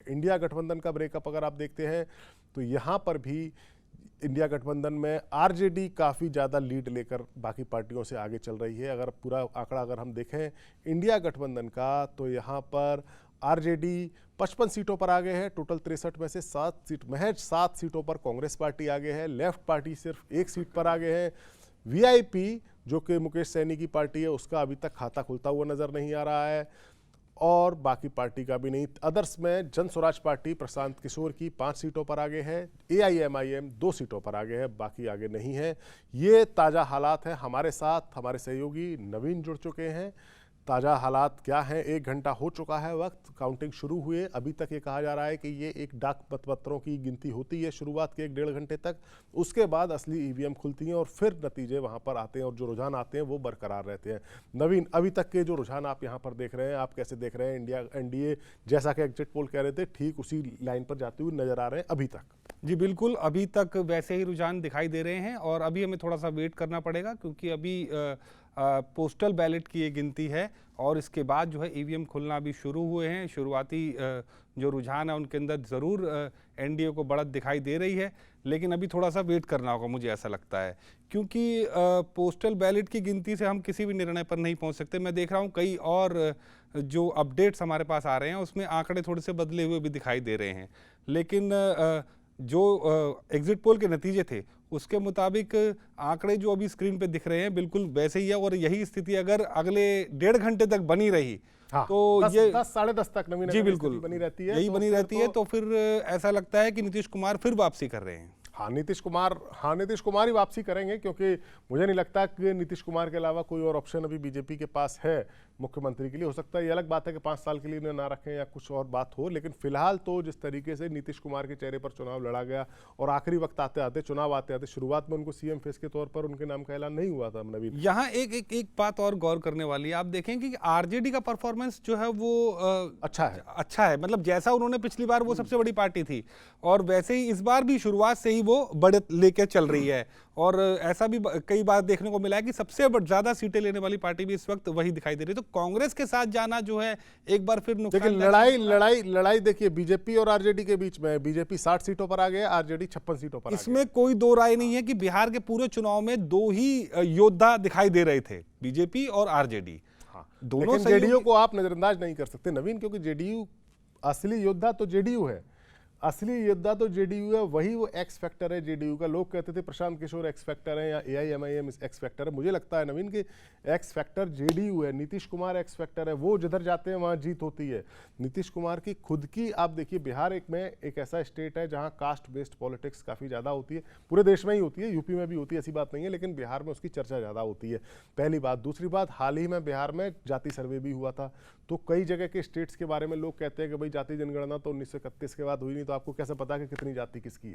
India गठबंधन का breakup अगर आप देखते हैं तो यहाँ पर भी इंडिया गठबंधन में आरजेडी काफ़ी ज़्यादा लीड लेकर बाकी पार्टियों से आगे चल रही है। अगर पूरा आंकड़ा अगर हम देखें इंडिया गठबंधन का तो यहाँ पर आरजेडी 55 सीटों पर आगे है। टोटल 63 में से महज 7 सीटों पर कांग्रेस पार्टी आगे है। लेफ्ट पार्टी सिर्फ 1 सीट पर आगे है। वीआईपी जो कि मुकेश सैनी की पार्टी है उसका अभी तक खाता खुलता हुआ नजर नहीं आ रहा है और बाकी पार्टी का भी नहीं। अदर्स में जन स्वराज पार्टी प्रशांत किशोर की 5 सीटों पर आगे है। एआईएमआईएम 2 सीटों पर आगे है, बाकी आगे नहीं है। ये ताज़ा हालात हैं। हमारे साथ हमारे सहयोगी नवीन जुड़ चुके हैं। ताज़ा हालात क्या हैं? 1 घंटा हो चुका है, वक्त काउंटिंग शुरू हुए अभी तक ये कहा जा रहा है कि ये एक डाक मतपत्रों की गिनती होती है शुरुआत के 1-1.5 घंटे तक। उसके बाद असली ईवीएम खुलती हैं और फिर नतीजे वहाँ पर आते हैं और जो रुझान आते हैं वो बरकरार रहते हैं। नवीन, अभी तक के जो रुझान आप यहाँ पर देख रहे हैं, आप कैसे देख रहे हैं? इंडिया एनडीए जैसा कि एग्जिट पोल कह रहे थे ठीक उसी लाइन पर जाते हुए नजर आ रहे हैं अभी तक? जी बिल्कुल, अभी तक वैसे ही रुझान दिखाई दे रहे हैं और अभी हमें थोड़ा सा वेट करना पड़ेगा क्योंकि अभी पोस्टल बैलेट की ये गिनती है और इसके बाद जो है ईवीएम खुलना भी शुरू हुए हैं। शुरुआती जो रुझान है उनके अंदर ज़रूर एनडीए को बढ़त दिखाई दे रही है, लेकिन अभी थोड़ा सा वेट करना होगा, मुझे ऐसा लगता है, क्योंकि पोस्टल बैलेट की गिनती से हम किसी भी निर्णय पर नहीं पहुंच सकते। मैं देख रहा हूं कई और जो अपडेट्स हमारे पास आ रहे हैं उसमें आंकड़े थोड़े से बदले हुए भी दिखाई दे रहे हैं, लेकिन जो एग्जिट पोल के नतीजे थे उसके मुताबिक आंकड़े जो अभी स्क्रीन पे दिख रहे हैं बिल्कुल वैसे ही है और यही स्थिति अगर अगले 1.5 घंटे तक बनी रही तो 10 साढ़े 10 तक नवीन जी बिल्कुल बनी रहती है, यही बनी रहती है तो फिर ऐसा लगता है कि नीतीश कुमार फिर वापसी कर रहे हैं। नीतीश कुमार ही वापसी करेंगे क्योंकि मुझे नहीं लगता कि नीतीश कुमार के अलावा कोई और ऑप्शन अभी बीजेपी के पास है मुख्यमंत्री के लिए। हो सकता है ये अलग बात है कि 5 साल के लिए उन्हें ना रखें या कुछ और बात हो, लेकिन फिलहाल तो जिस तरीके से नीतीश कुमार के चेहरे पर चुनाव लड़ा गया और आखिरी वक्त आते आते चुनाव आते आते शुरुआत में उनको सीएम फेस के तौर पर उनके नाम का ऐलान नहीं हुआ था। नवीन, यहाँ एक बात और गौर करने वाली है। आप देखें कि आरजेडी का परफॉर्मेंस जो है वो अच्छा है, मतलब जैसा उन्होंने पिछली बार वो सबसे बड़ी पार्टी थी और वैसे ही इस बार भी शुरुआत से ही वो बढ़त लेके चल रही है और ऐसा भी कई बार देखने को मिला है कि सबसे ज्यादा सीटें लेने वाली पार्टी भी इस वक्त वही दिखाई दे रही है। तो कांग्रेस के साथ जाना जो है एक बार फिर नुकसान। लेकिन लड़ाई देखिए बीजेपी और आरजेडी के बीच में। बीजेपी 60 सीटों पर आ गए, आरजेडी 56 सीटों पर। इसमें कोई दो राय नहीं है कि बिहार के पूरे चुनाव में 2 ही योद्धा दिखाई दे रहे थे, बीजेपी और आरजेडी। दोनों। लेकिन जेडीयू को आप नजरअंदाज नहीं कर सकते नवीन, क्योंकि जेडीयू असली योद्धा तो जेडीयू है। असली योद्धा तो जेडीयू है, वही वो एक्स फैक्टर है जेडीयू का। लोग कहते थे प्रशांत किशोर एक्स फैक्टर है या एआईएमआईएम एक्स फैक्टर है। मुझे लगता है नवीन कि एक्स फैक्टर जेडीयू है, नीतीश कुमार एक्स फैक्टर है। वो जिधर जाते हैं वहाँ जीत होती है। नीतीश कुमार की खुद की, आप देखिए बिहार एक ऐसा स्टेट है जहाँ कास्ट बेस्ड पॉलिटिक्स काफ़ी ज़्यादा होती है। पूरे देश में ही होती है, यूपी में भी होती है, ऐसी बात नहीं है, लेकिन बिहार में उसकी चर्चा ज़्यादा होती है, पहली बात। दूसरी बात, हाल ही में बिहार में जाति सर्वे भी हुआ था, तो कई जगह के स्टेट्स के बारे में लोग कहते हैं कि भाई जाति जनगणना तो 1931 के बाद हुई नहीं, तो आपको कैसे पता कि कितनी जाति किसकी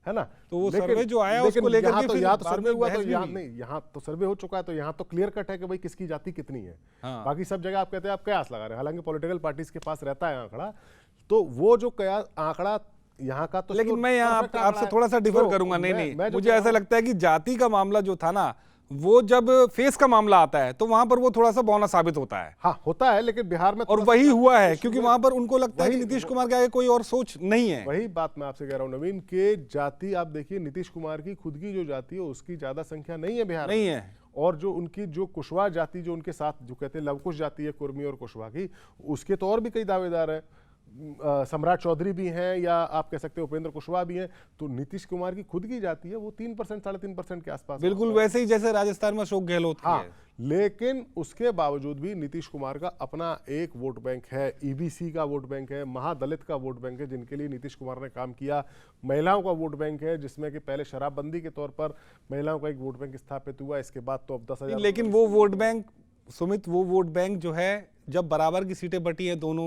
है ना? तो वो सर्वे जो आया उसको लेकर के यहाँ तो सर्वे हुआ, तो यहाँ नहीं, यहाँ तो सर्वे हो चुका है, तो यहाँ तो क्लियर कट है कि भाई किसकी जाति कितनी है। बाकी सब जगह आप कहते हैं आप कयास लगा रहे हैं, हालांकि पॉलिटिकल पार्टीज के पास रहता है आंकड़ा, तो वो जो कयास आंकड़ा यहाँ का तो। लेकिन मैं यहाँ आपसे थोड़ा सा डिफर करूंगा। नहीं, मुझे ऐसा लगता है कि जाति का मामला जो था ना, वो जब फेस का मामला आता है तो वहां पर वो थोड़ा सा बौना साबित होता है। हाँ, होता है, लेकिन बिहार में और वही हुआ है क्योंकि वहां पर उनको लगता है कि नीतीश कुमार के आगे कोई और सोच नहीं है। वही बात मैं आपसे कह रहा हूं नवीन के जाति, आप देखिए नीतीश कुमार की खुद की जो जाति है उसकी ज्यादा संख्या नहीं है बिहार नहीं है, और जो उनकी जो कुशवाहा जाति जो उनके साथ जो कहते हैं लवकुश जाति है, कुर्मी और कुशवाहा की, उसके तो और भी कई दावेदार है। सम्राट चौधरी भी हैं या आप कह सकते हैं उपेंद्र कुशवाहा भी हैं। तो नीतीश कुमार की खुद की जाती है वो 3% 3.5% के आसपास, बिल्कुल वैसे ही जैसे राजस्थान में अशोक गहलोत है। लेकिन उसके बावजूद भी नीतीश कुमार का अपना एक वोट बैंक है, ईबीसी का वोट बैंक है, महादलित का वोट बैंक है, जिनके लिए नीतीश कुमार ने काम किया। महिलाओं का वोट बैंक है, जिसमें कि पहले शराबबंदी के तौर पर महिलाओं का एक वोट बैंक स्थापित हुआ, इसके बाद तो अब 10,000। लेकिन वो वोट बैंक सुमित, वो वोट बैंक जो है जब बराबर की सीटें बटी हैं दोनों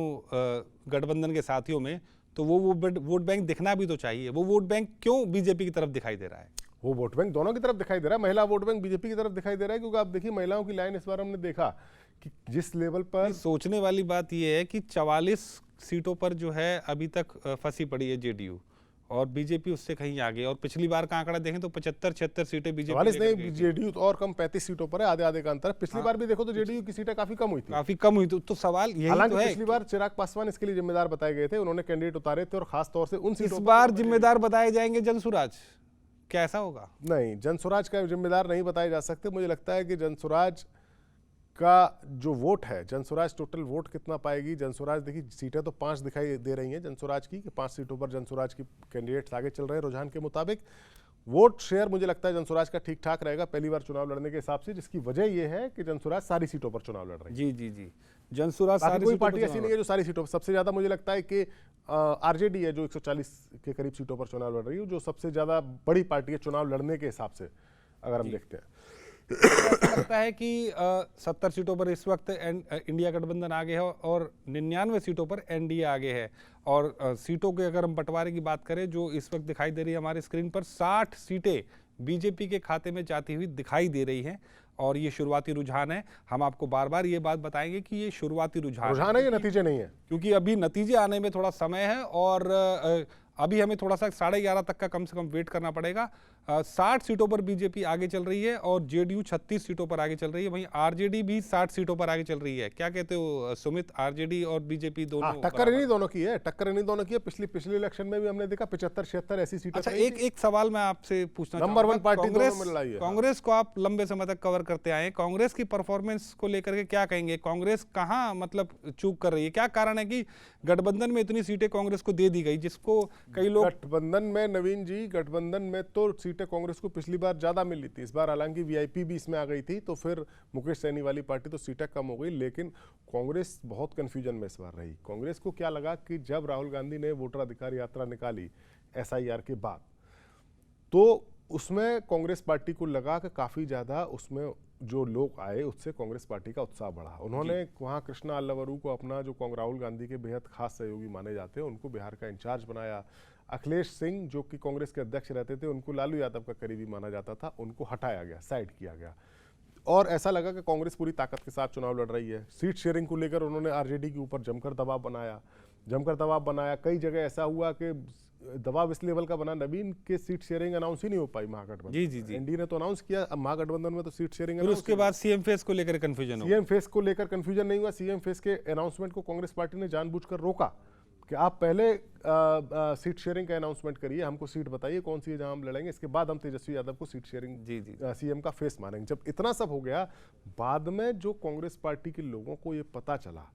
गठबंधन के साथियों में, तो वो वोट बैंक दिखना भी तो चाहिए। वो वोट बैंक क्यों बीजेपी की तरफ दिखाई दे रहा है? वो वोट बैंक दोनों की तरफ दिखाई दे रहा है। महिला वोट बैंक बीजेपी की तरफ दिखाई दे रहा है, क्योंकि आप देखिए महिलाओं की लाइन इस बार हमने देखा कि जिस लेवल पर। सोचने वाली बात यह है कि 44 सीटों पर जो है अभी तक फंसी पड़ी है जेडीयू और बीजेपी उससे कहीं आगे। और पिछली बार का आंकड़ा देखें तो 75-76 सीटें बीजेपी 44 नहीं, जेडीयू तो और कम 35 सीटों पर है, आधे आधे का अंतर है। पिछली बार भी देखो तो जेडीयू की सीटें काफी कम हुई थी, काफी कम हुई। तो सवाल यही हालांकि तो है। पिछली बार चिराग पासवान इसके लिए जिम्मेदार बताए गए थे, उन्होंने कैंडिडेट उतारे थे और खास तौर से उन इस सीटों बार जिम्मेदार बताए जाएंगे जनसुराज, क्या ऐसा होगा? नहीं, जनसुराज का जिम्मेदार नहीं बताए जा सकते। मुझे लगता है कि जनसुराज का जो वोट है, जनसुराज टोटल वोट कितना पाएगी, जनसुराज देखिए सीटें तो 5 दिखाई दे रही हैं जनसुराज की, कि 5 सीटों पर जनसुराज की कैंडिडेट्स आगे चल रहे हैं रुझान के मुताबिक। वोट शेयर मुझे लगता है जनसुराज का ठीक ठाक रहेगा पहली बार चुनाव लड़ने के हिसाब से, जिसकी वजह यह है कि जनसुराज सारी सीटों पर चुनाव लड़ रही है। जी जी जी, जनसुराज सारी कोई सीटों पार्टी पर ऐसी नहीं है जो सारी सीटों पर। सबसे ज्यादा मुझे लगता है कि आरजेडी है जो 140 के करीब सीटों पर चुनाव लड़ रही है, जो सबसे ज्यादा बड़ी पार्टी है चुनाव लड़ने के हिसाब से अगर हम देखते हैं। ऐसा लगता है कि 70 सीटों पर इस वक्त इंडिया गठबंधन आगे है और 99 सीटों पर एनडीए आगे है। और सीटों के अगर हम बंटवारे की बात करें, जो इस वक्त दिखाई दे रही है हमारे स्क्रीन पर, 60 सीटें बीजेपी के खाते में जाती हुई दिखाई दे रही हैं। और ये शुरुआती रुझान है। हम आपको बार बार ये बात बताएंगे कि ये शुरुआती रुझान है, ये नतीजे नहीं है, क्योंकि अभी नतीजे आने में थोड़ा समय है और अभी हमें थोड़ा सा 11:30 तक का कम से कम वेट करना पड़ेगा। 60 सीटों पर बीजेपी आगे चल रही है और जेडीयू 36 सीटों पर आगे चल रही है। वहीं आरजेडी भी 60 सीटों पर आगे चल रही है। क्या कहते हो सुमित, आरजेडी और बीजेपी दोनों? टक्कर इन्हीं दोनों की है, टक्कर इन्हीं दोनों की है। पिछले इलेक्शन में भी हमने देखा 75-76 ऐसी सीटें। अच्छा, एक सवाल मैं आपसे पूछना चाहूंगा। नंबर 1 पार्टी दोनों में लड़ाई है। कांग्रेस को आप लंबे समय तक कवर करते आए, कांग्रेस की परफॉर्मेंस को लेकर के क्या कहेंगे? कांग्रेस कहाँ मतलब चूक कर रही है? क्या कारण है कि गठबंधन में इतनी सीटें कांग्रेस को दे दी गई, जिसको कई लोग गठबंधन में, नवीन जी, गठबंधन में तो सीटें कांग्रेस को पिछली बार ज्यादा मिली थी। इस बार हालांकि वीआईपी भी इसमें आ गई थी, तो फिर मुकेश सैनी वाली पार्टी तो सीटें कम हो गई, लेकिन कांग्रेस बहुत कंफ्यूजन में इस बार रही। कांग्रेस को क्या लगा कि जब राहुल गांधी ने वोटर अधिकार यात्रा निकाली एसआईआर के बाद, तो उसमें कांग्रेस पार्टी को लगा कि काफी ज्यादा उसमें जो लोग आए उससे कांग्रेस पार्टी का उत्साह बढ़ा। उन्होंने वहां कृष्णा अल्लावरू को अपना, जो राहुल गांधी के बेहद खास सहयोगी माने जाते हैं, उनको बिहार का इंचार्ज बनाया। अखिलेश सिंह जो कि कांग्रेस के अध्यक्ष रहते थे, उनको लालू यादव का करीबी माना जाता था, उनको हटाया गया, साइड किया गया। और ऐसा लगा कि कांग्रेस पूरी ताकत के साथ चुनाव लड़ रही है। सीट शेयरिंग को लेकर उन्होंने आरजेडी के ऊपर जमकर दबाव बनाया। कई जगह ऐसा हुआ कि दबाव इस लेवल का बना, नवीन के सीट शेयरिंग अनाउंस ही नहीं हो पाई महागठबंधन। जी। एनडीए ने तो अनाउंस किया, अब महागठबंधन में तो सीट शेयरिंग। फिर उसके बाद सीएम फेस को लेकर कंफ्यूजन हो। सीएम फेस को लेकर कंफ्यूजन नहीं हुआ। सीएम फेस के अनाउंसमेंट को कांग्रेस पार्टी ने जानबूझकर रोका कि आप पहले सीट शेयरिंग का अनाउंसमेंट करिए, हमको सीट बताइए कौन सी है जहां हम लड़ेंगे, इसके बाद हम तेजस्वी यादव को सीट शेयरिंग सीएम का फेस मानेंगे। जब इतना सब हो गया, बाद में जो कांग्रेस पार्टी के लोगों को ये पता चला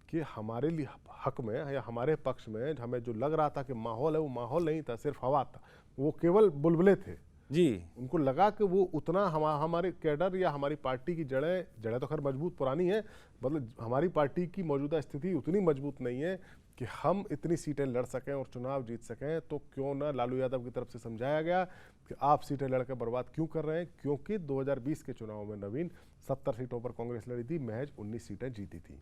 कि हमारे लिए हक में या हमारे पक्ष में हमें जो लग रहा था कि माहौल है, वो माहौल नहीं था, सिर्फ हवा था, वो केवल बुलबुले थे जी। उनको लगा कि वो उतना हमारे कैडर या हमारी पार्टी की जड़ें तो खैर मजबूत पुरानी है, मतलब हमारी पार्टी की मौजूदा स्थिति उतनी मजबूत नहीं है कि हम इतनी सीटें लड़ सकें और चुनाव जीत सकें। तो क्यों ना लालू यादव की तरफ से समझाया गया कि आप सीटें लड़कर बर्बाद क्यों कर रहे हैं, क्योंकि 2020 के चुनाव में नवीन 70 सीटों पर कांग्रेस लड़ी थी, महज 19 सीटें जीती थी।